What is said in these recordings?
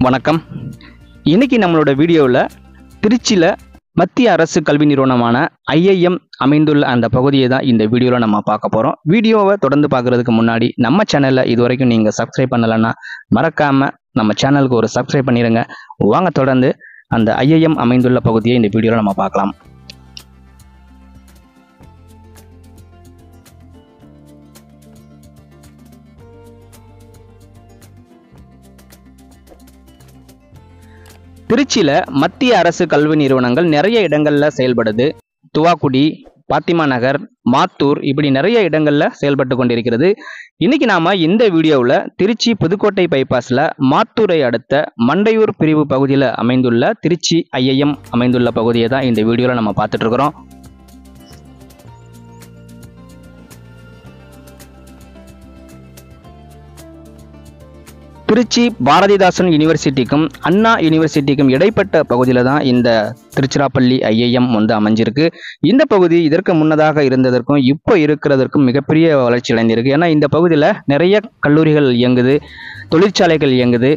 வணக்கம். இன்னைக்கு நம்மளோட வீடியோவில் திருச்சியில் மத்திய அரசு கல்வி நிறுவனமான IIM அமைந்துள்ள அந்த பகுதியை தான் இந்த வீடியோவில் நம்ம பார்க்க போகிறோம். வீடியோவை தொடர்ந்து பார்க்குறதுக்கு முன்னாடி நம்ம சேனலில் இது வரைக்கும் நீங்கள் சப்ஸ்கிரைப் பண்ணலைன்னா மறக்காமல் நம்ம சேனலுக்கு ஒரு சப்ஸ்கிரைப் பண்ணிடுங்க. வாங்க தொடர்ந்து அந்த IIM அமைந்துள்ள பகுதியை இந்த வீடியோவில் நம்ம பார்க்கலாம். திருச்சியில் மத்திய அரசு கல்வி நிறுவனங்கள் நிறைய இடங்கள்ல செயல்படுது. துவாக்குடி, பாத்திமா நகர், மாத்தூர் இப்படி நிறைய இடங்கள்ல செயல்பட்டு கொண்டிருக்கிறது. இன்னைக்கு நாம இந்த வீடியோவில் திருச்சி புதுக்கோட்டை பைபாஸ்ல மாத்தூரை அடுத்த மண்டையூர் பிரிவு பகுதியில் அமைந்துள்ள திருச்சி IIM அமைந்துள்ள பகுதியை தான் இந்த வீடியோவில் நம்ம பார்த்துட்டு இருக்கிறோம். திருச்சி பாரதிதாசன் யூனிவர்சிட்டிக்கும் அண்ணா யூனிவர்சிட்டிக்கும் இடைப்பட்ட பகுதியில் தான் இந்த திருச்சிராப்பள்ளி IIM அமைஞ்சிருக்கு. இந்த பகுதி இதற்கு முன்னதாக இருந்ததற்கும் இப்போ இருக்கிறதற்கும் மிகப்பெரிய வளர்ச்சி அடைந்திருக்கு. ஏன்னா இந்த பகுதியில் நிறைய கல்லூரிகள் இயங்குது, தொழிற்சாலைகள் இயங்குது.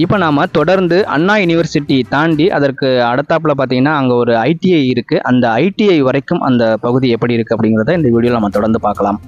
இப்போ நாம் தொடர்ந்து அண்ணா யூனிவர்சிட்டி தாண்டி அதற்கு அடுத்தாப்புல பார்த்தீங்கன்னா அங்கே ஒரு ITI இருக்குது. அந்த ITI வரைக்கும் அந்த பகுதி எப்படி இருக்குது அப்படிங்கிறத இந்த வீடியோவில் நம்ம தொடர்ந்து பார்க்கலாம்.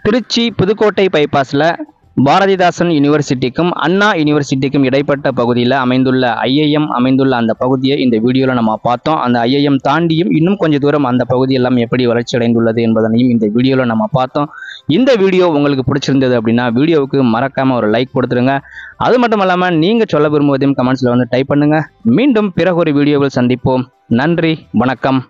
திருச்சி புதுக்கோட்டை பைபாஸில் பாரதிதாசன் யூனிவர்சிட்டிக்கும் அண்ணா யூனிவர்சிட்டிக்கும் இடைப்பட்ட பகுதியில் அமைந்துள்ள ஐஐஎம் அமைந்துள்ள அந்த பகுதியை இந்த வீடியோவில் நம்ம பார்த்தோம். அந்த ஐஐஎம் தாண்டியும் இன்னும் கொஞ்சம் தூரம் அந்த பகுதியெல்லாம் எப்படி வளர்ச்சி அடைந்துள்ளது என்பதனையும் இந்த வீடியோவில் நம்ம பார்த்தோம். இந்த வீடியோ உங்களுக்கு பிடிச்சிருந்தது அப்படின்னா வீடியோவுக்கு மறக்காமல் ஒரு லைக் கொடுத்துருங்க. அது மட்டும் இல்லாமல் நீங்கள் சொல்ல விரும்புவதையும் கமெண்ட்ஸில் வந்து டைப் பண்ணுங்கள். மீண்டும் பிறகு ஒரு வீடியோவில் சந்திப்போம். நன்றி, வணக்கம்.